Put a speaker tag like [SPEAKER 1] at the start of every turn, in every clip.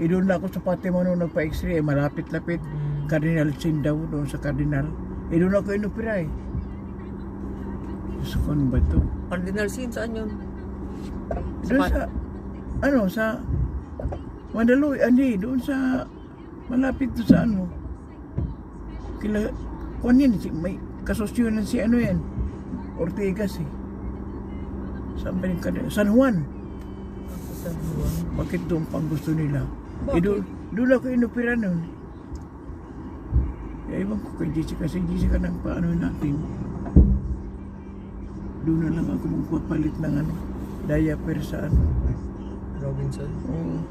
[SPEAKER 1] Doon na ako sa Fatima nung nagpa-x-ray, malapit-lapit. Cardinal Sin daw, doon sa Cardinal. Doon ako inopera eh. Gusto ko, ano ba ito?
[SPEAKER 2] Cardinal Sin, saan yun?
[SPEAKER 1] Doon sa, sa Mandaloy, doon sa, malapit to sa kung yan, may kasosyonan si yan, Ortigas eh. Saan ba yung Cardinal? San Juan.
[SPEAKER 2] San Juan.
[SPEAKER 1] Bakit doon pang gusto nila?
[SPEAKER 2] Bakit?
[SPEAKER 1] Doon ako inopera nun. Ewan ko kay Jessica, kasi Jessica nang paano natin. Doon na lang ako magpapalit ng diaper sa
[SPEAKER 2] Robinson?
[SPEAKER 1] Oo.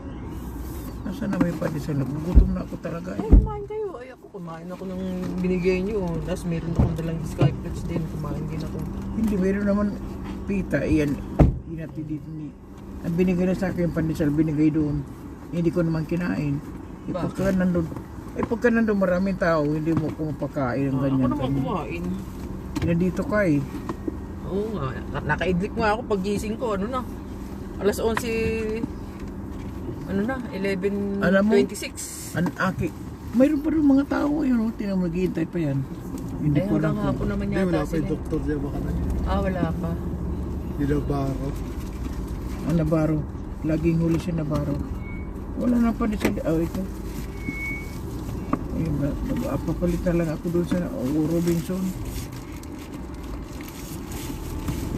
[SPEAKER 1] Nasaan na may pwede sa loob? Gutom na ako talaga.
[SPEAKER 2] Kumain kayo. Ay, ako kumain ako ng binigay nyo. Tapos meron akong dalang Skyflex din. Kumain din ako.
[SPEAKER 1] Hindi, meron naman pita. Iyan, hindi natin dito ni. Ang binigay na sa akin yung pandesal, binigay doon. Hindi ko naman kinain. Pagka nandun maraming tao, hindi mo kumapakain ng ganyan.
[SPEAKER 2] Ako naman kumain.
[SPEAKER 1] Nandito ka eh.
[SPEAKER 2] Oo nga. Nakaidlik nga ako pag gising ko. Alas 11... 11:26.
[SPEAKER 1] Mayroon pa rin mga tao ngayon, maghihintay pa yan. Hindi
[SPEAKER 2] Ay, hanggang hapon naman
[SPEAKER 3] Hindi,
[SPEAKER 2] yata
[SPEAKER 3] wala pa
[SPEAKER 2] sila.
[SPEAKER 3] yung doktor dyan baka na.
[SPEAKER 2] Wala pa.
[SPEAKER 3] Di Navarro.
[SPEAKER 1] Navarro. Laging huli si Navarro. Wala na pa din sa... ito. Papalit na lang ako doon sa Robinson.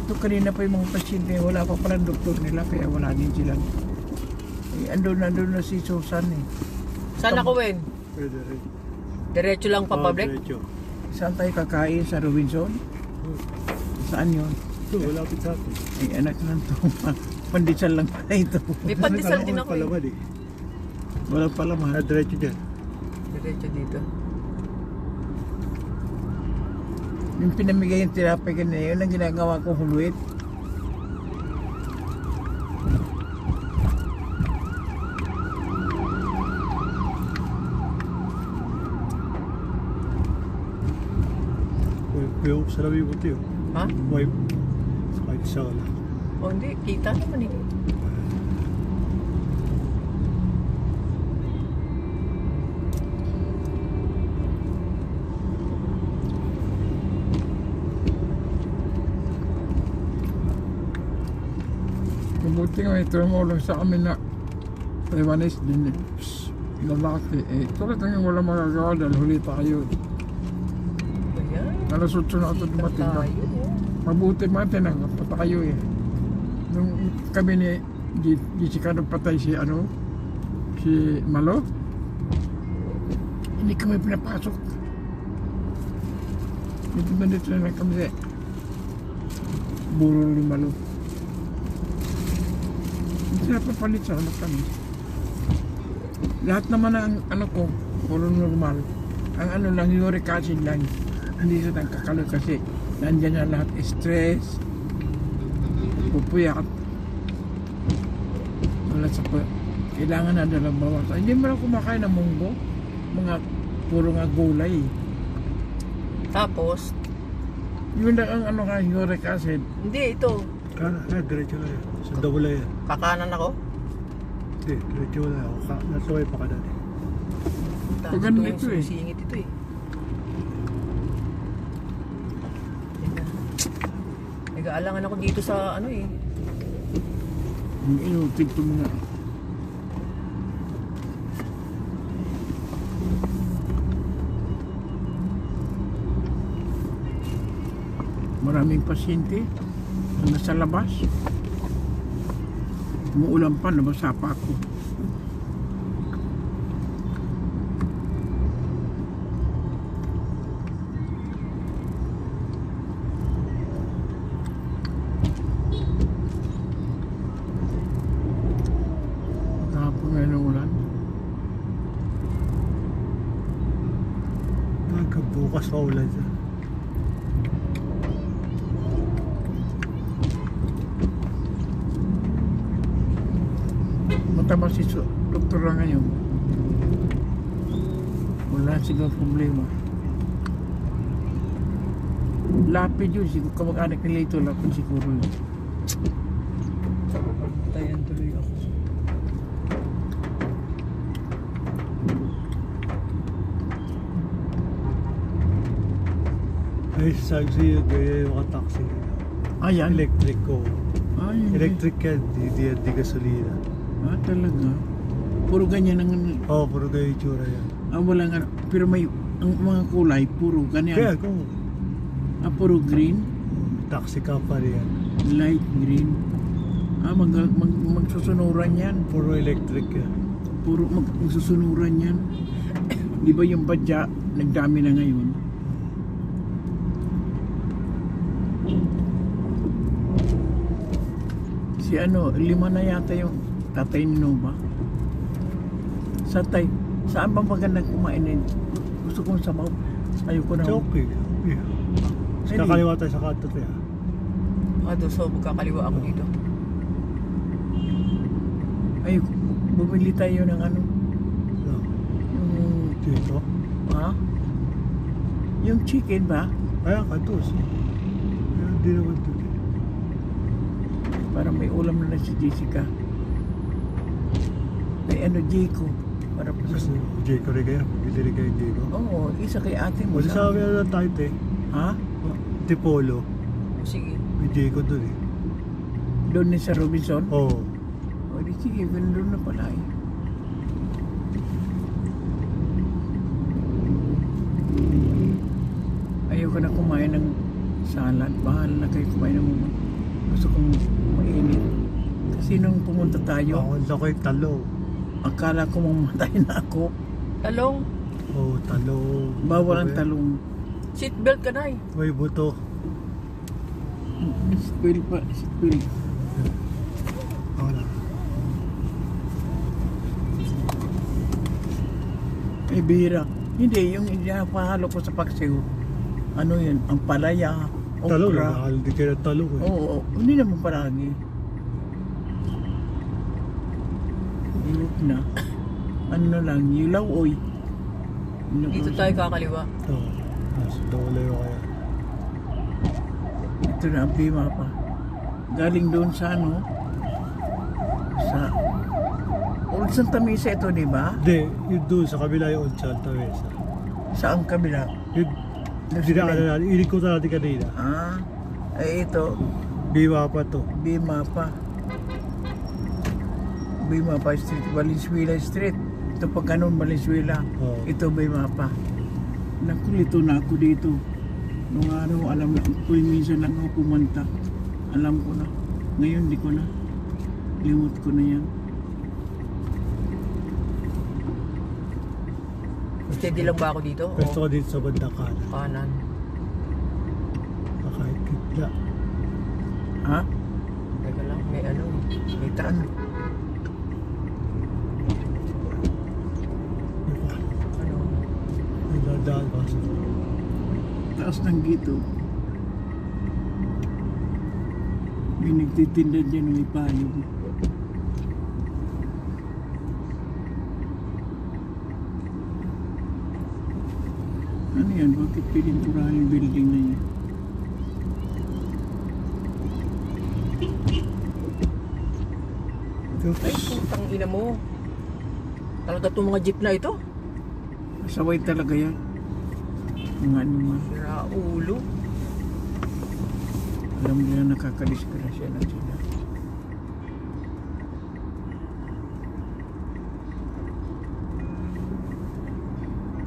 [SPEAKER 1] Ito kanina pa yung mga pasyente. Wala pa pala doktor nila, kaya wala din sila. Andun na si Susan eh.
[SPEAKER 2] Saan ako, Wen?
[SPEAKER 3] Pwede rin.
[SPEAKER 2] Diretso lang papablik?
[SPEAKER 3] Diretso.
[SPEAKER 1] Saan tayo kakain? Sa Robinson? Saan yun?
[SPEAKER 3] Ito, malapit sa atin.
[SPEAKER 1] Ay, anak lang to. Pandesal lang pala ito.
[SPEAKER 2] May pandesal din ako.
[SPEAKER 3] Palaman eh.
[SPEAKER 1] Wala pala mahal.
[SPEAKER 3] Diretso dyan.
[SPEAKER 2] Diretso dito.
[SPEAKER 1] Yung pinamigay yung tinapay kanina, yun ang ginagawa ko hulwit.
[SPEAKER 3] Yung salabi mo ito yun.
[SPEAKER 2] Ha?
[SPEAKER 3] Wipe. Kahit isa ka lang.
[SPEAKER 2] Hindi. Kita naman eh.
[SPEAKER 1] Mabuti nga may tumulong sa amin na Taiwanese din eh. Lalaki eh. Tulad nga wala magagawa dahil huli tayo.
[SPEAKER 2] Ayan.
[SPEAKER 1] Alas 8 na ito dumating na.
[SPEAKER 2] Tayo.
[SPEAKER 1] Mabuti mati na tayo eh. Nung kami ni Jessica nagpatay si Malo, hindi kami pinapasok. Dito na lang kami sa Burol ni Malo. Hindi na papalit sa anak kami. Lahat naman ang ko, puro normal. Ang lang, uric acid lang. Hindi sa kakalo kasi nandyan na lahat stress, pupuyak, wala sa kailangan na dalang bawas. Hindi mo lang kumakain ng munggo, mga puro nga gulay.
[SPEAKER 2] Tapos,
[SPEAKER 1] Yun na ang uric acid.
[SPEAKER 2] hindi ito.
[SPEAKER 3] Diretso na yan. Sa Dawala yan.
[SPEAKER 2] Kakanan ako.
[SPEAKER 3] Hindi, diretso na yan. Natuloy pa ka dati.
[SPEAKER 1] Pag ganun ito eh.
[SPEAKER 2] Singit ito eh. Nag-aalangan ako dito sa
[SPEAKER 1] Tigto mo nga. Maraming pasyente na nasa labas. Umuulan pa, nabasa pa ako. Kahapon ngayon ng ulan.
[SPEAKER 3] Bukas pa ulan siya.
[SPEAKER 1] Mataba si doktor lang ngayon. Wala siguro problema. Lapid yun, siguro kamag-anak nila ito, lapid siguro yun.
[SPEAKER 2] Tayan tuloy ako.
[SPEAKER 3] Ay, sabi sa'yo, gaya yung mga taxi.
[SPEAKER 1] Ayan.
[SPEAKER 3] Electric ko.
[SPEAKER 1] Ay,
[SPEAKER 3] Electric yan, di gasolina.
[SPEAKER 1] Ah, talaga. Puro ganyan ang...
[SPEAKER 3] Oo, puro gaya yung tsura yan.
[SPEAKER 1] Wala nga. Pero may... Ang mga kulay, puro ganyan.
[SPEAKER 3] Kaya kung
[SPEAKER 1] Puro green.
[SPEAKER 3] taxi company yan,
[SPEAKER 1] Light green. Magsusunuran yan.
[SPEAKER 3] puro electric yan.
[SPEAKER 1] Puro magsusunuran yan. Di ba yung badya, nagdami na ngayon? Si 5 na yata yung Tatay Nova. Saan ba magandang kumain? Gusto kong sabaw. Ayoko na.
[SPEAKER 3] Okay. Yeah.
[SPEAKER 1] Ay,
[SPEAKER 3] Kakaliwa tayo sa kanto tayo.
[SPEAKER 2] doon so magkakaliwa ako dito.
[SPEAKER 1] Ayoko. Bumili tayo ng ano?
[SPEAKER 3] No.
[SPEAKER 1] Yung...
[SPEAKER 3] Dito.
[SPEAKER 1] Ha? Yung chicken ba?
[SPEAKER 3] Kaya kantos. Hindi naman doon.
[SPEAKER 1] Para may ulam na si Jessica. May Jayco. Para po
[SPEAKER 3] Kasi Jayco rin kayo. Bili rin kayo Jayco.
[SPEAKER 1] Oo, isa kay ate mo.
[SPEAKER 3] Wala sa amin na tayo te.
[SPEAKER 1] Ha?
[SPEAKER 3] Tipolo.
[SPEAKER 2] Sige.
[SPEAKER 3] May Jayco doon eh.
[SPEAKER 1] Doon din sa Robinson?
[SPEAKER 3] Oo.
[SPEAKER 1] O di sige, doon na pala eh. Ayoko na kumain ng salad. Bahala na kayo kumain ng mga. Gusto kong mainit. Kasi nung pumunta tayo,
[SPEAKER 3] Ako ko'y talong.
[SPEAKER 1] akala ko mamatay na ako.
[SPEAKER 2] Talong.
[SPEAKER 3] Oo, talong.
[SPEAKER 1] Bawal ang talong.
[SPEAKER 2] Seatbelt ka na eh.
[SPEAKER 3] May buto.
[SPEAKER 1] Spill pa, spill.
[SPEAKER 3] Ako na.
[SPEAKER 1] Ay, bihira. Hindi, yung pinapahalo ko sa paksiw. Ano yun? Ang palaya,
[SPEAKER 3] Talong.
[SPEAKER 1] okra.
[SPEAKER 3] Hindi kayo ng talong eh.
[SPEAKER 1] Oo, hindi naman paragi. Iwag na. Ano na lang, ilaw oy.
[SPEAKER 2] Dito tayo kakaliwa.
[SPEAKER 3] Oo. Nasa dawalayo kaya.
[SPEAKER 1] Ito na ang bima pa. Galing doon sa ano? Sa... Old Santa Mesa ito, di ba?
[SPEAKER 3] Hindi, yun doon sa kabila yung Santa Mesa.
[SPEAKER 1] Saan kabila?
[SPEAKER 3] Yun, dinaanan natin. Inikot natin kanina.
[SPEAKER 1] Ah, ito.
[SPEAKER 3] Biwa pa to.
[SPEAKER 1] Bima pa. Bima pa Street, Valenzuela Street. Ito pag ganun, Valenzuela.
[SPEAKER 3] Oo.
[SPEAKER 1] Ito Bima pa. Nakulito na ako dito. Nung araw, alam na, kung minsan lang ako pumunta. Alam ko na. Ngayon, di ko na. Limot ko na yan.
[SPEAKER 2] Steady lang ba ako dito?
[SPEAKER 3] Pwesto ko dito sa bandang kanan.
[SPEAKER 2] Kanan.
[SPEAKER 3] Kahit kitla.
[SPEAKER 1] Ha?
[SPEAKER 2] Teka lang, may ano.
[SPEAKER 1] May taan.
[SPEAKER 2] Ano?
[SPEAKER 3] May dadaan pa sa
[SPEAKER 1] Taas ng gito. May nagtitinda dyan, may payong. Ano yan? Bakit pininturahan yung building na yan?
[SPEAKER 2] Ay, putang ina mo. Talaga itong mga jeep na ito?
[SPEAKER 1] Saway talaga yan. Mga ano nga.
[SPEAKER 2] Sira ulo.
[SPEAKER 1] Alam nila nakakadisgrasya na sila.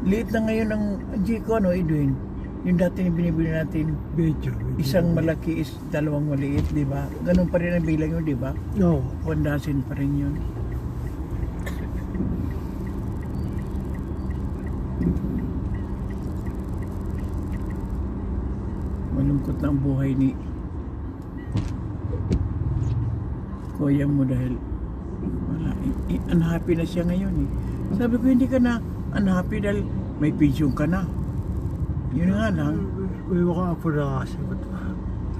[SPEAKER 1] Liit na ngayon ang Jayco, ano, Edwin? Yung dati yung binibili natin,
[SPEAKER 3] medyo.
[SPEAKER 1] isang malaki is dalawang maliit, di ba? Ganun pa rin ang bilang yun, di ba?
[SPEAKER 3] Oo.
[SPEAKER 1] 1 dozen pa rin yun. Malungkot na ang buhay ni kuya mo dahil wala, unhappy na siya ngayon eh. Sabi ko hindi ka na unhappy dahil may pension ka na. Yun nga lang.
[SPEAKER 3] May maka-apo na kasi.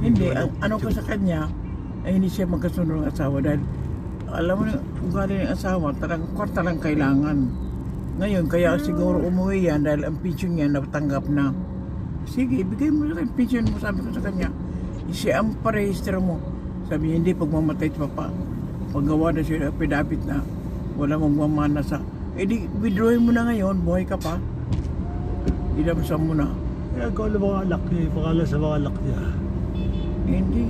[SPEAKER 1] Hindi, ang ano ko sa kanya ay hindi siya magkasunod ng asawa dahil alam mo na ugali ng asawa talagang kwarta lang kailangan. Ngayon kaya siguro umuwi yan dahil ang pension niya natanggap na. Sige, ibigay mo sa pension mo, sabi ko sa kanya. Siya ang parehistro mo. Sabi niya, hindi, pag mamatay si Papa, paggawa na siya, pinapit na, wala magmamana sa... Eh di, withdrawin mo na ngayon, buhay ka pa. Idamsan mo na.
[SPEAKER 3] Kaya ikaw na mga anak niya, pangalan sa mga anak niya.
[SPEAKER 1] Hindi.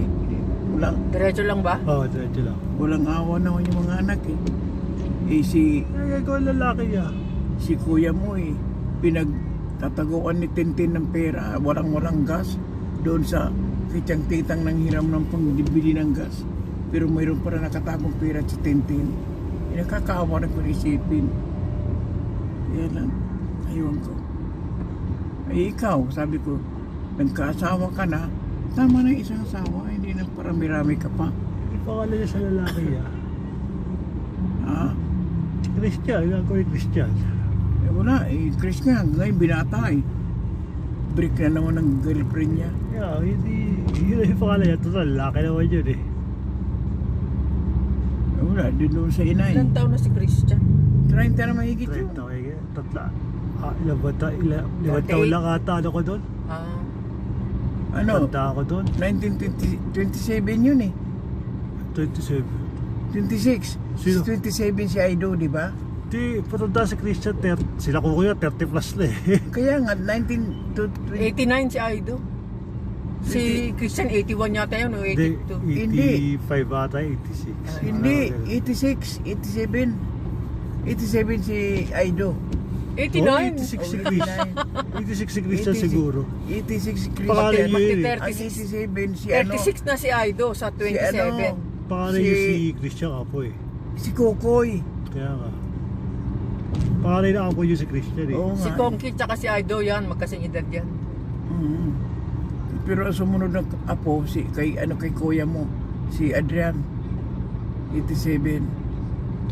[SPEAKER 2] Diretso lang ba?
[SPEAKER 3] Oo, diretso lang.
[SPEAKER 1] Walang awa naman yung mga anak eh. Eh
[SPEAKER 3] Kaya ikaw ang lalaki niya.
[SPEAKER 1] si kuya mo eh, pinagtataguan ni Tintin ng pera, walang gas, doon sa kitang-titang ng hiram ng pangbili ng gas. Pero mayroon pa rin nakatagong pera si Tintin. Eh, nakakaawa na kung isipin. Yan lang, ayun ko. Eh ikaw, sabi ko, nagkaasawa ka na, tama na isang asawa, hindi na parami-rami ka pa.
[SPEAKER 3] Yung pangalan niya sa lalaki niya.
[SPEAKER 1] Ha?
[SPEAKER 3] Si Christian, ako ni Christian.
[SPEAKER 1] Eh wala, eh Chris nga, ngayon binata eh. Break na naman ng girlfriend niya.
[SPEAKER 3] Yeah, hindi, yun yung pangalan niya. Total, lalaki naman yun eh.
[SPEAKER 1] Eh wala, doon sa inay.
[SPEAKER 2] Ilang taon na si Christian?
[SPEAKER 1] 30 na mahigit yun.
[SPEAKER 3] 30, kaya tatla. Ilang taon lang ata ano ko doon.
[SPEAKER 2] Ah,
[SPEAKER 1] Ano?
[SPEAKER 3] Tanda ako doon.
[SPEAKER 1] 1927 yun eh.
[SPEAKER 3] 27.
[SPEAKER 1] 26.
[SPEAKER 3] Sino?
[SPEAKER 1] 27 si Aido, di ba?
[SPEAKER 3] Di, patanda si Christian, sila ko kuya, 30 plus na eh.
[SPEAKER 1] Kaya nga, 19 to
[SPEAKER 2] 89 si Aido. Si Christian 81 yata yun o
[SPEAKER 3] Hindi,
[SPEAKER 2] 82.
[SPEAKER 3] 85 ata, 86.
[SPEAKER 1] Hindi, 86, 87. 87 si Aido.
[SPEAKER 2] 89?
[SPEAKER 3] 86 si
[SPEAKER 1] Oh,
[SPEAKER 3] Christian. 86 si Christian siguro.
[SPEAKER 1] 86 si Chris.
[SPEAKER 3] Pangalan niya yun eh.
[SPEAKER 1] Ang 87 si ano?
[SPEAKER 2] 36 na si Aido sa 27.
[SPEAKER 1] Si ano?
[SPEAKER 3] Pangalan niya si Christian Apo eh.
[SPEAKER 1] Si Kokoy.
[SPEAKER 3] Kaya nga. Pangalan na Apo yun si Christian eh.
[SPEAKER 1] Oo
[SPEAKER 2] Si
[SPEAKER 1] nga.
[SPEAKER 2] Kongki tsaka si Aido yan, magkasing edad yan.
[SPEAKER 1] Mhm. Pero ang sumunod ng apo si kay kuya mo, si Adrian. 87.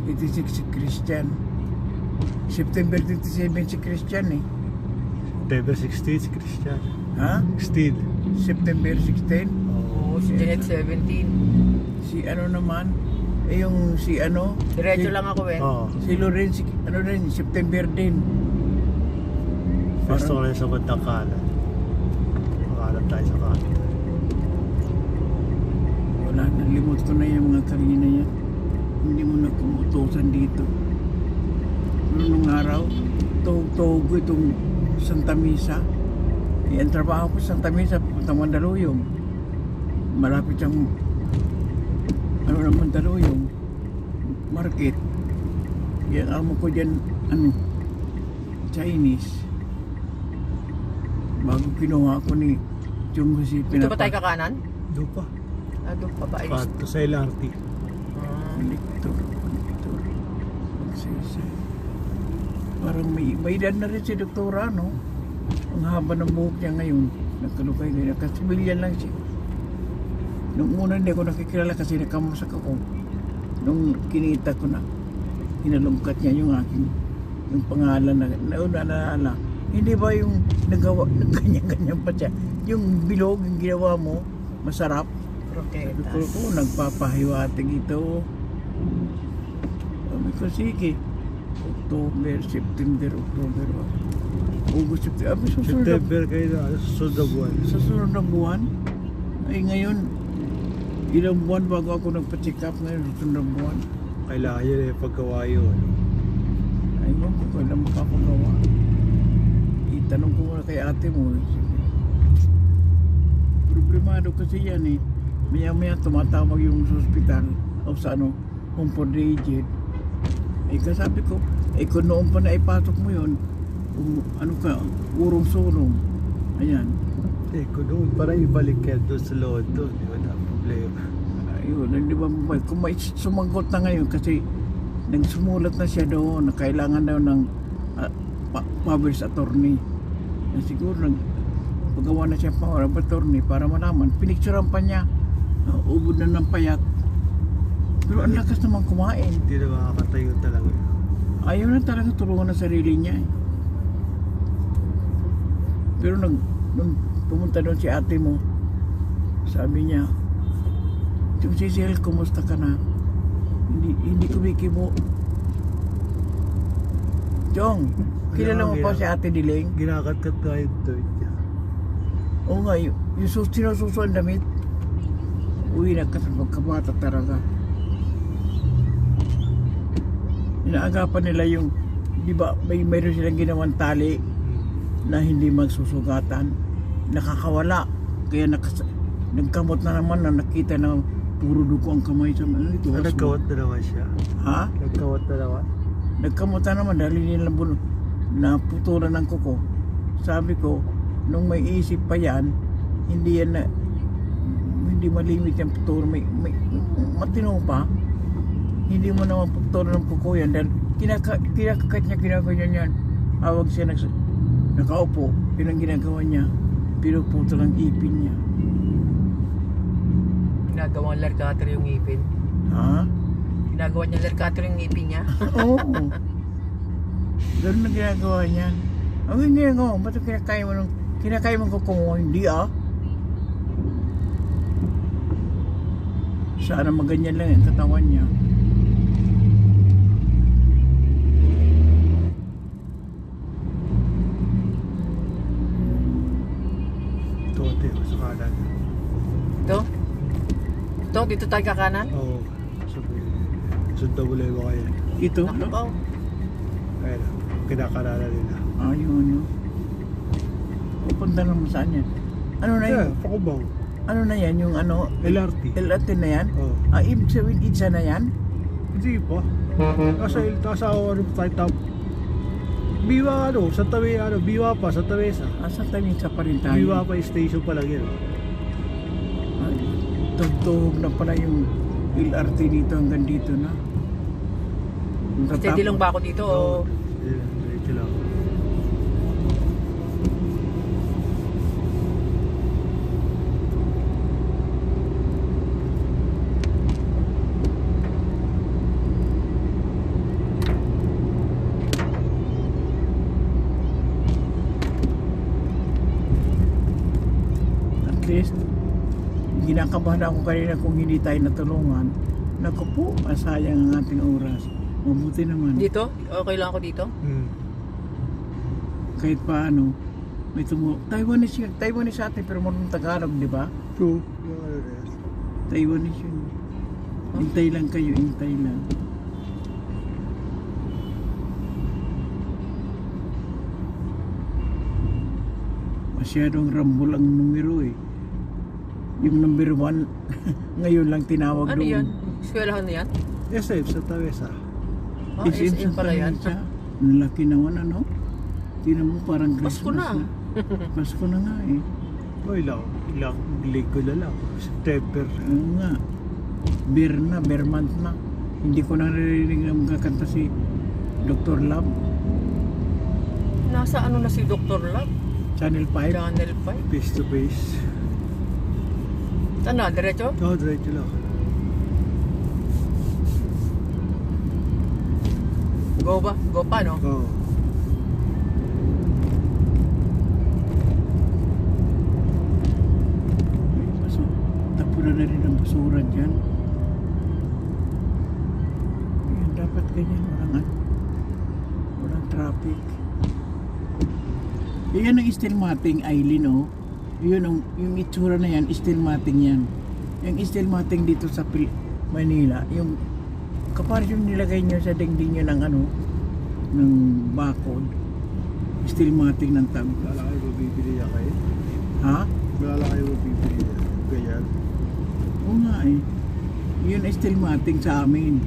[SPEAKER 1] 86 si Christian. September 27 si Christian eh.
[SPEAKER 3] September 16 si Christian.
[SPEAKER 1] Ha?
[SPEAKER 3] 16.
[SPEAKER 1] September 16.
[SPEAKER 2] Oo, si Janet 17.
[SPEAKER 1] Si ano naman, eh yung si ano,
[SPEAKER 2] Diretso
[SPEAKER 1] si,
[SPEAKER 2] lang ako eh.
[SPEAKER 3] Oo.
[SPEAKER 1] si Lorenz, ano rin, September din.
[SPEAKER 3] Gusto ko rin sa bandang kanan. Makalat tayo sa kanan.
[SPEAKER 1] Wala, nalimot ko na yung mga kanina yan. Hindi mo na kumutusan dito. Pero nung araw, tuhog-tuhog ko itong Santa Misa. Eh, ang trabaho ko sa Santa Misa, puntang Mandaluyong. Malapit siyang, ano na Mandaluyong, market. Yan, alam ko dyan, ano, Chinese. Bago kinuha ko ni Chung Jose
[SPEAKER 2] Ito ba tayo kakanan?
[SPEAKER 3] Doon pa.
[SPEAKER 2] Ah, doon pa ba? Ayos.
[SPEAKER 3] Pato sa LRT.
[SPEAKER 2] Ah.
[SPEAKER 1] Kolektor. Magsaysay. Parang may edad na rin si Doktora, no? Ang haba ng buhok niya ngayon. Nagkalukay ngayon. Nakasibilyan lang siya. Nung una hindi ako nakikilala kasi nakamusak ako. Nung kinita ko na, hinalungkat niya yung aking yung pangalan na nauna. Hindi ba yung nagawa, ganyan-ganyan pa siya. Yung bilog, yung ginawa mo, masarap.
[SPEAKER 2] Croquetas.
[SPEAKER 1] Ko, nagpapahiwatig ito. Sabi ko, sige. October, September, August, September.
[SPEAKER 3] September kayo na, susunod na buwan.
[SPEAKER 1] Sa sunod na buwan. Ay ngayon, ilang buwan bago ako nagpa-check up ngayon, sa sunod na buwan.
[SPEAKER 3] Kailangan yun eh, paggawa yun.
[SPEAKER 1] Ay mo, kung kailan makapagawa. Itanong ko muna kay ate mo. Problemado kasi yan eh. Maya-maya tumatawag yung sa hospital o sa ano, home for the aged. Eh kasabi ko, eh kung noon pa na ipasok mo yun, ano ka, urong-surong. Ayan.
[SPEAKER 3] Eh, kung noon para ibalik ka doon sa load doon, di ba na problema.
[SPEAKER 1] Ayun, hindi ba mabay? Kung may sumagot na ngayon kasi nagsumulat na siya doon na kailangan daw ng powers attorney. Siguro pagawa na siya power of attorney para malaman. Pinicturean pa niya, ubod na ng payat. Pero ang lakas naman kumain.
[SPEAKER 3] Hindi na makakatayo talaga.
[SPEAKER 1] Ayaw na talaga tulungan ang sarili niya eh. Pero nung pumunta doon si ate mo, sabi niya, "Yung Cecil, kumusta ka na? Hindi kumikibo." Chong, kilala mo pa si ate Diling?
[SPEAKER 3] Ginakat-kat na yung dirt niya.
[SPEAKER 1] Oo nga, yung sinususo ang damit. Uwi na ka sa pagkabata talaga. Inaagapan nila yung, di ba, mayroon silang ginawang tali. na hindi magsusugatan. Nakakawala. Kaya nagkamot na naman na nakita na puro dugo ang kamay sa ano ito.
[SPEAKER 3] Nagkawat na naman siya.
[SPEAKER 1] Ha?
[SPEAKER 3] Nagkawat na naman.
[SPEAKER 1] Nagkamot na naman dahil nila naputulan ng kuko. Sabi ko, nung may isip pa yan, hindi yan na, hindi malimit yung putulan. May matino pa. Hindi mo naman putulan ng kuko yan dahil kinakakat niya, ginagawa yan. Awag siya nakaupo. Yun ang ginagawa niya. Pinuputol ang ipin niya.
[SPEAKER 2] Ginagawang larkater yung ngipin.
[SPEAKER 1] Ha?
[SPEAKER 2] Ginagawa niya larkater yung ngipin niya.
[SPEAKER 1] Oo. Ganun na ginagawa niyan. Ang ginagawa, ba't kinakaya mo kukungo? Hindi ah. Sana maganyan lang yung katawan niya.
[SPEAKER 3] Tote, sa kanan.
[SPEAKER 2] Ito? Ito, dito tayo kakanan?
[SPEAKER 3] Oo. Sabi, sundan mo lang yung kayo.
[SPEAKER 1] Ito?
[SPEAKER 2] Nakabaw.
[SPEAKER 3] Ayun na, kinakanala nila.
[SPEAKER 1] Ayun yun. Pupunta naman saan yan? Ano na
[SPEAKER 3] Yeah,
[SPEAKER 1] yun?
[SPEAKER 3] Pakubaw.
[SPEAKER 1] Ano na yan? Yung ano?
[SPEAKER 3] LRT.
[SPEAKER 1] LRT na yan?
[SPEAKER 3] Oo.
[SPEAKER 1] Ibig sabihin, IDSA na yan?
[SPEAKER 3] Hindi pa. Nasa ano tayo tap. Biwa sa tabi Biwa pa, sa Tawesa.
[SPEAKER 1] Sa Tamisa pa rin tayo.
[SPEAKER 3] Biwa pa yung station pa lang yun.
[SPEAKER 1] Ay, tugtog na pala yung LRT dito hanggang dito na.
[SPEAKER 2] Steady lang ba ako dito? O...
[SPEAKER 3] Diretso lang.
[SPEAKER 1] At least, ginakabahan ako kanina kung hindi tayo natulungan. Naku po, masayang ang ating oras. Mabuti naman.
[SPEAKER 2] Dito? Okay lang ako dito?
[SPEAKER 1] Kahit paano, may Taiwanese sa atin pero marunong Tagalog, di ba?
[SPEAKER 3] True. Yung ano na yan.
[SPEAKER 1] Taiwanese yun. Hintay lang kayo, hintay lang. Masyadong rambol ang numero eh. Yung number 1, ngayon lang tinawag
[SPEAKER 2] Ano
[SPEAKER 1] doon.
[SPEAKER 2] yan? Eskwelahan na yan?
[SPEAKER 3] SF sa Tawesa.
[SPEAKER 2] SM pala yan.
[SPEAKER 1] Ang laki naman ano. Tingnan mo parang
[SPEAKER 2] Pasko
[SPEAKER 1] Christmas
[SPEAKER 2] na.
[SPEAKER 1] Pasko na nga eh.
[SPEAKER 3] O ilang linggo na lang. September.
[SPEAKER 1] Oo nga. Bear month na. Hindi ko na narinig na magkakanta si Dr. Love.
[SPEAKER 2] Nasa ano na si Dr. Love?
[SPEAKER 1] Channel 5.
[SPEAKER 2] Channel 5?
[SPEAKER 3] Face to face.
[SPEAKER 2] Ano, diretso?
[SPEAKER 3] Oo, diretso lang.
[SPEAKER 2] Go ba? Go pa, no?
[SPEAKER 3] Oo.
[SPEAKER 1] Tapunan na rin ang basura dyan. Ayan, dapat ganyan. Walang traffic. Yan ang stilmating, Eileen, oh. Yung itsura na yan, stilmating yan. Yung stilmating dito sa Manila, yung kapag yung nilagay nyo sa dingding nyo ng ng bakod, stilmating ng tag.
[SPEAKER 3] Wala kayo mabibili niya kayo.
[SPEAKER 1] Ha?
[SPEAKER 3] Wala kayo mabibili niya. Ganyan.
[SPEAKER 1] Oo nga eh. Yun ay stilmating sa amin.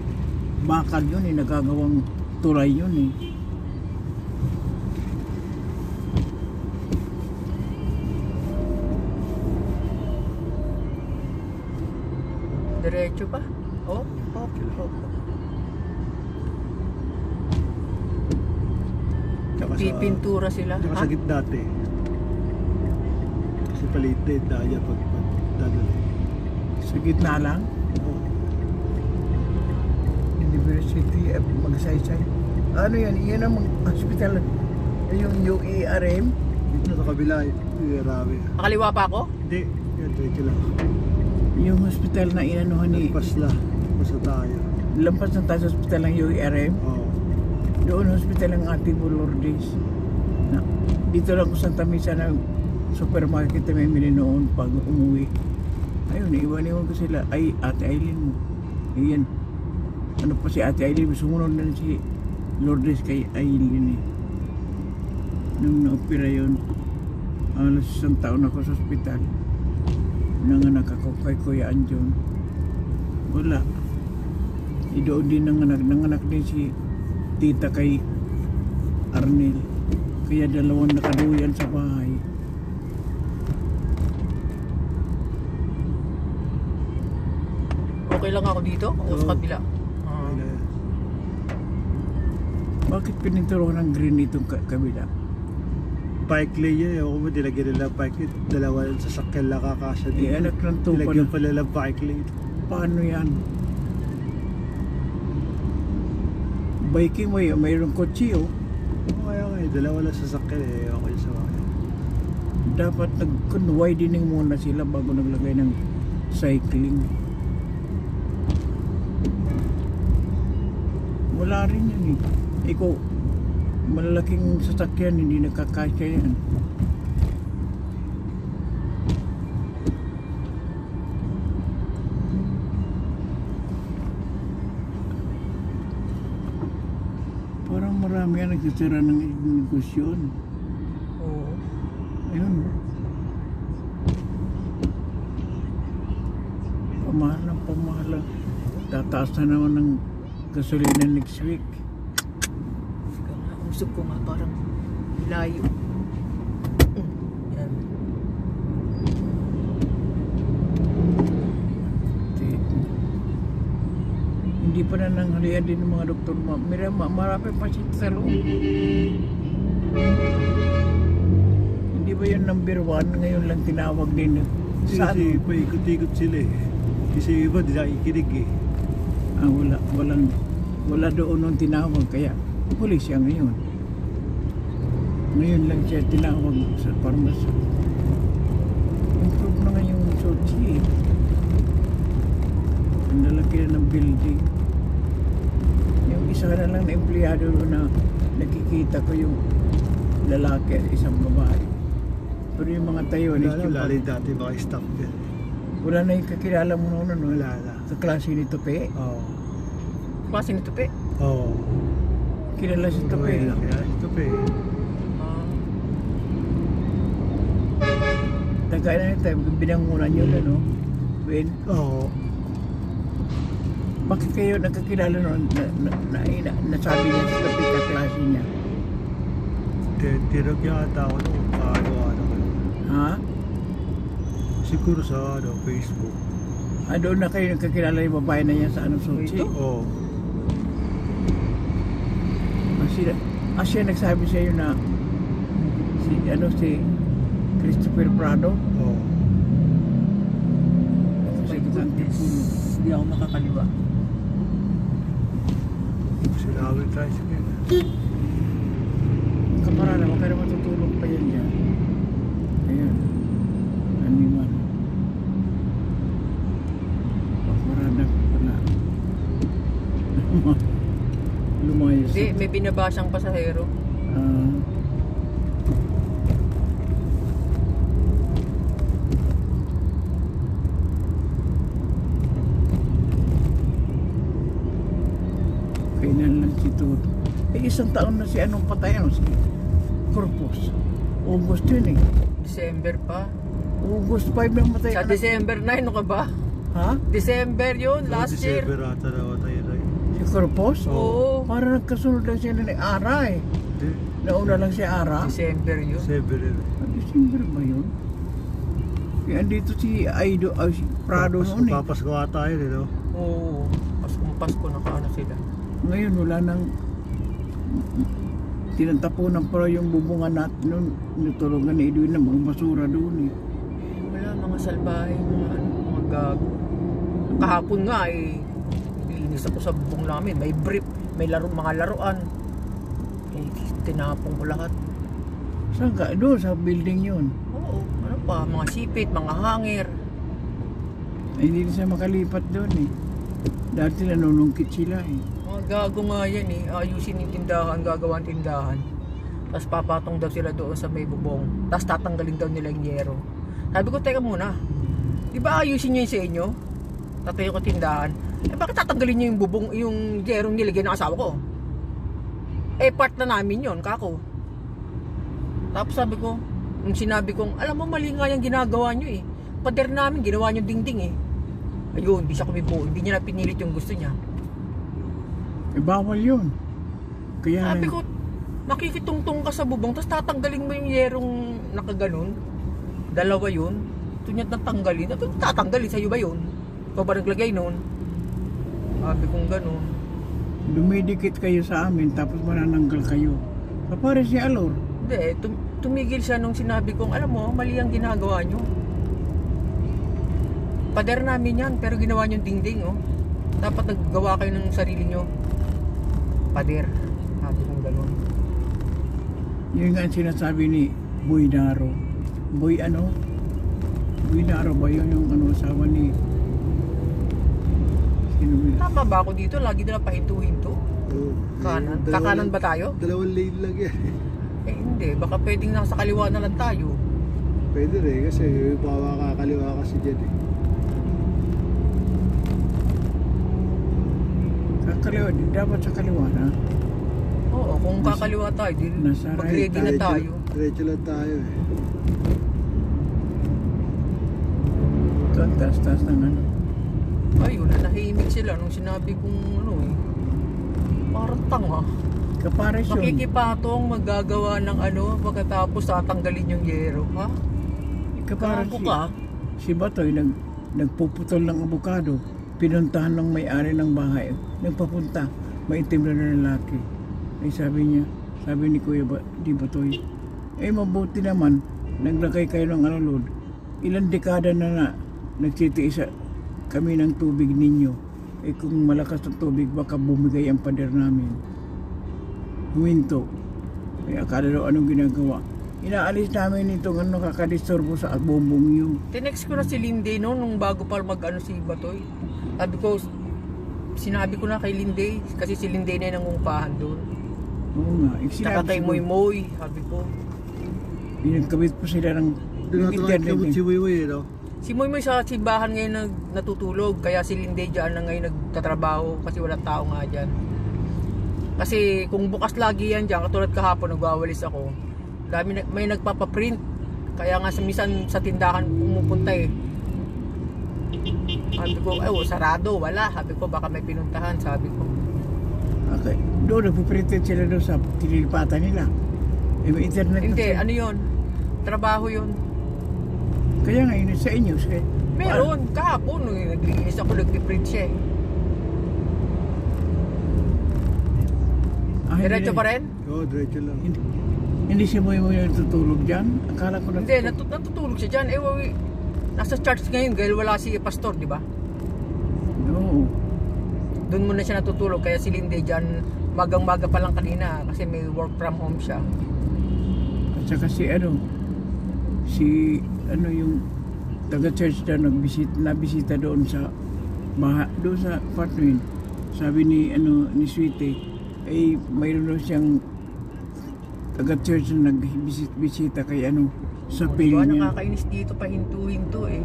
[SPEAKER 1] Bakal yun eh, nagagawang tulay yun eh.
[SPEAKER 2] Diretso pa? Oh,
[SPEAKER 3] Tsaka
[SPEAKER 2] Pipintura sila.
[SPEAKER 3] Tsaka
[SPEAKER 2] Ha?
[SPEAKER 3] sa gitna dati. Kasi palit na yung daya pag dadali.
[SPEAKER 1] Sa gitna lang,
[SPEAKER 3] Oo.
[SPEAKER 1] University of Magsaysay. Ano yan? Yan ang hospital. Yung UERM.
[SPEAKER 3] Dito sa kabila, yung rami.
[SPEAKER 2] Makaliwa pa ako?
[SPEAKER 3] Hindi, yan, diretso lang.
[SPEAKER 1] Yung hospital na inanuhan ni...
[SPEAKER 3] Nagpas na. Basta tayo.
[SPEAKER 1] Lampas ng tayo sa hospital ng UERM.
[SPEAKER 3] Oo.
[SPEAKER 1] Doon hospital ng Ating Lourdes. Na, dito lang ko Santa Misa na supermarket na may mili noon pag umuwi. Ayun, iwan ko sila. Ay, Ate Aileen mo. Ayan. Ano pa si Ate Aileen? Sumunod na si Lourdes kay Aileen eh. Nung na-opera yun, alas 1 taon ako sa ospital. Nanganak ako kay Kuya Anjon. Wala. Doon din nanganak din si tita kay Arnel. Kaya dalawang nakaduyan sa bahay.
[SPEAKER 2] Okay lang ako dito o sa
[SPEAKER 3] Oo.
[SPEAKER 2] kabila? Ah.
[SPEAKER 1] Bakit pinituruan ng green itong kabila?
[SPEAKER 3] Bike lane yan. Ako mo, nilagyan nila bike lane. Dalawa yung sasakyan lang kakasya dito.
[SPEAKER 1] Anak ng tupa
[SPEAKER 3] Nilagyan
[SPEAKER 1] na.
[SPEAKER 3] pala lang bike lane.
[SPEAKER 1] Paano yan? Biking mo yun, mayroong kotse oh.
[SPEAKER 3] Kaya nga dalawa lang sasakyan eh. Okay sa bahay.
[SPEAKER 1] Dapat nag-widening muna sila bago naglagay ng cycling. Wala rin yan eh. Ikaw, malalaking sasakyan, hindi nakakasya yan. Parang marami yan nagsisira ng negosyon.
[SPEAKER 2] Oo.
[SPEAKER 1] Ayun. Pamahal ng pamahal. Tataas na naman ng gasolina next week.
[SPEAKER 2] Ang usap ko nga parang layo. Yan.
[SPEAKER 1] Hindi pa na nanghalian din ng mga doktor. Marami pa siya sa loob. Hindi ba yun number 1? Ngayon lang tinawag din.
[SPEAKER 3] Kasi paikot-ikot sila eh. Kasi iba di nakikinig eh.
[SPEAKER 1] Wala doon nung tinawag. Kaya pulis siya ngayon. Ngayon lang siya tinawag sa pharmacy. Improve na nga yung Sochi. Ang lalaki na ng building. Yung isa na lang na empleyado doon na nakikita ko yung lalaki at isang babae. Pero yung mga Taiwanese,
[SPEAKER 3] Wala rin dati baka stop din.
[SPEAKER 1] wala na yung kakilala mo noon, no?
[SPEAKER 3] Wala na.
[SPEAKER 1] Sa klase ni Tope.
[SPEAKER 3] Oo.
[SPEAKER 2] Klase nito pe.
[SPEAKER 3] Oo.
[SPEAKER 1] Kilala si Tope.
[SPEAKER 3] Kaya ito pa eh.
[SPEAKER 2] Ah.
[SPEAKER 1] Tagay na tayo, binangunan yun, ano? Ben,
[SPEAKER 3] Oo.
[SPEAKER 1] bakit kayo nagkakilala noon nasabi niya sa Tope ka klase niya?
[SPEAKER 3] Tinag yata ako nung ano ko.
[SPEAKER 1] Ha?
[SPEAKER 3] Siguro sa Facebook.
[SPEAKER 1] Doon na kayo nagkakilala yung babae na yan sa anong Sochi?
[SPEAKER 2] Ito?
[SPEAKER 3] Oo.
[SPEAKER 1] Siya nagsabi sa iyo na si Christopher Prado.
[SPEAKER 3] Oo.
[SPEAKER 1] Kasi kitang tipuno.
[SPEAKER 2] Hindi ako makakaliwa.
[SPEAKER 3] Sinabi tricycle.
[SPEAKER 1] Kamarada, baka na matutulog pa yan dyan. Ayan. Animal. Kamarada ko pala. Lumayas.
[SPEAKER 2] Hindi, may binaba siyang pasahero.
[SPEAKER 1] Ah. Kailan lang si Toto. Isang taon na si anong patay, si Corpus. August yun eh.
[SPEAKER 2] December pa.
[SPEAKER 1] August 5 na matay.
[SPEAKER 2] Sa December 9, ano ka ba?
[SPEAKER 1] Ha?
[SPEAKER 2] December yun, last year.
[SPEAKER 3] December ata na matay na yun.
[SPEAKER 1] Si Corpus?
[SPEAKER 2] Oo.
[SPEAKER 1] Parang nagkasunod lang sila ni Ara eh.
[SPEAKER 3] Hindi.
[SPEAKER 1] Nauna lang si Ara.
[SPEAKER 2] December yun.
[SPEAKER 3] December yun.
[SPEAKER 1] December ba yun? Kaya andito si Aido, si Prado noon eh.
[SPEAKER 3] Papasko ata yun eh, no?
[SPEAKER 2] Oo. Pasko nakaano sila.
[SPEAKER 1] Ngayon wala nang tinatapunan pa yung bubungan natin noon. Natulungan ni Edwin na mga basura doon eh.
[SPEAKER 2] Wala, mga salbahe, mga gago. Kahapon nga eh, linis ako sa bubong namin. May brief, may mga laruan. Eh, tinapong ko lahat.
[SPEAKER 1] Saan ka? Doon sa building yun.
[SPEAKER 2] Oo, ano pa, mga sipit, mga hanger.
[SPEAKER 1] Ay, hindi siya makalipat doon eh. Dati nanunungkit sila eh.
[SPEAKER 2] Mga gago nga yan eh, ayusin yung tindahan, gagawan tindahan. Tapos papatong daw sila doon sa may bubong. Tapos tatanggalin daw nila yung yero. Sabi ko, teka muna, di ba ayusin nyo yung sa inyo? Tatayo ko tindahan. Eh bakit tatanggalin nyo yung bubong, yung yero nilagyan ng asawa ko? Eh part na namin yon kako. Tapos sabi ko, nung sinabi kong, alam mo mali nga yung ginagawa nyo eh. Pader namin, ginawa nyo dingding eh. Ayun, hindi siya kumibo. Hindi niya na pinilit yung gusto niya.
[SPEAKER 1] Eh, bawal yun. Kaya
[SPEAKER 2] Sabi ko, makikitungtong ka sa bubong, tapos tatanggalin mo yung yerong nakaganon. Dalawa yun. Ito niya tatanggalin. Sabi ko, tatanggalin sa'yo ba yun? Ikaw ba naglagay nun? Sabi kong ganon.
[SPEAKER 1] dumidikit kayo sa amin tapos manananggal kayo. Kapare si Alor.
[SPEAKER 2] Hindi, tumigil siya nung sinabi kong, alam mo, mali ang ginagawa nyo. Pader namin yan, pero ginawa nyo dingding, oh. Dapat naggawa kayo ng sarili nyo. Pader. Sabi kong gano'n.
[SPEAKER 1] Yun nga ang sinasabi ni Boy Naro. Boy ano? Boy Naro ba yun yung ano, asawa ni... Sino ba yun?
[SPEAKER 2] Tama ba ako dito? Lagi nila pahinto-hinto.
[SPEAKER 3] Oo.
[SPEAKER 2] Kanan?
[SPEAKER 3] Dalawang-
[SPEAKER 2] Kakanan ba tayo?
[SPEAKER 3] Dalawang lane lang yan.
[SPEAKER 2] Eh hindi, baka pwedeng nasa kaliwa na lang tayo.
[SPEAKER 3] Pwede rin kasi yung bawa kakaliwa kasi dyan eh.
[SPEAKER 1] Kakaliwa, dapat sa kaliwa na.
[SPEAKER 2] Oo, kung kakaliwa tayo, di
[SPEAKER 1] Nasa right
[SPEAKER 2] mag-ready na tayo.
[SPEAKER 3] Diretso lang tayo eh.
[SPEAKER 1] Ito ang taas-taas ng ano.
[SPEAKER 2] Ayun, nahimik sila nung sinabi kong ano eh. Parang tanga.
[SPEAKER 1] Kapares yun.
[SPEAKER 2] Makikipatong maggagawa ng ano pagkatapos tatanggalin yung yero, ha?
[SPEAKER 1] Kapares
[SPEAKER 2] Kapo ka?
[SPEAKER 1] si Batoy nagpuputol ng abukado. Pinuntahan ng may-ari ng bahay. Nagpapunta. Maitim na lalaki. Ay sabi niya, sabi ni Kuya Di Batoy, eh mabuti naman, naglagay kayo ng ano Lord. Ilang dekada na nagtitiis kami ng tubig ninyo. Eh kung malakas ang tubig, baka bumigay ang pader namin. Huminto. Eh akala daw anong ginagawa. Inaalis namin itong ano kakadisturbo sa bombong yun.
[SPEAKER 2] Tinext ko na si Lindy no, nung bago pa mag-ano si Batoy. Sabi ko, sinabi ko na kay Lindy, kasi si Lindy na yung nangungupahan doon.
[SPEAKER 1] Oo nga. Eh,
[SPEAKER 2] Tsaka kay
[SPEAKER 1] siguro,
[SPEAKER 2] Moy Moy, sabi ko.
[SPEAKER 1] Pinagkabit po sila ng
[SPEAKER 3] Doon natin nakikabot si Wiwi eh, no?
[SPEAKER 2] Si Moy Moy sa simbahan ngayon natutulog, kaya si Lindy dyan na ngayon nagtatrabaho kasi walang tao nga dyan. Kasi kung bukas lagi yan dyan, katulad kahapon nagwawalis ako, may nagpapaprint. Kaya nga minsan sa tindahan pumupunta eh. Sabi ko, sarado, wala. Sabi ko, baka may pinuntahan, sabi ko.
[SPEAKER 1] Okay. Doon, nagpiprinted sila doon sa tinilipatan nila. Eh, may internet na
[SPEAKER 2] Hindi,
[SPEAKER 1] sila.
[SPEAKER 2] ano yun? Trabaho yun.
[SPEAKER 1] Kaya nga, yun sa inyo.
[SPEAKER 2] Meron, kahapon, naglinis ako, nagpiprint siya eh. Diretso pa rin?
[SPEAKER 3] Oo, diretso lang.
[SPEAKER 1] Hindi si Moy Moy natutulog dyan? Akala ko
[SPEAKER 2] Hindi, natutulog siya dyan. Nasa church ngayon dahil wala si pastor, di ba?
[SPEAKER 1] Oo.
[SPEAKER 2] Doon muna siya natutulog, kaya si Lindy dyan, magang-maga pa lang kanina kasi may work from home siya.
[SPEAKER 1] At saka yung taga-church na nabisita doon sa doon sa apartment. Sabi ni Sweetie, ay mayroon daw siyang taga-church na nagbisita kay sa
[SPEAKER 2] Diba,
[SPEAKER 1] pill niya.
[SPEAKER 2] nakakainis dito, pahinto-hinto eh.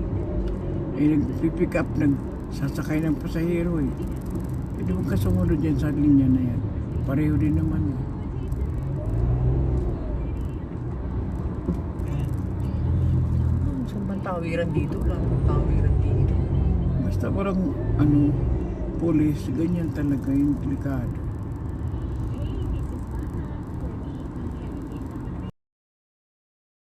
[SPEAKER 1] Eh, nag-pick up, nagsasakay ng pasahero eh. Eh, di ba kasunod dyan sa linya na yan? Pareho din naman eh.
[SPEAKER 2] Saan bang tawiran dito? Wala namang tawiran dito.
[SPEAKER 1] Basta parang, pulis, ganyan talaga yung delikado.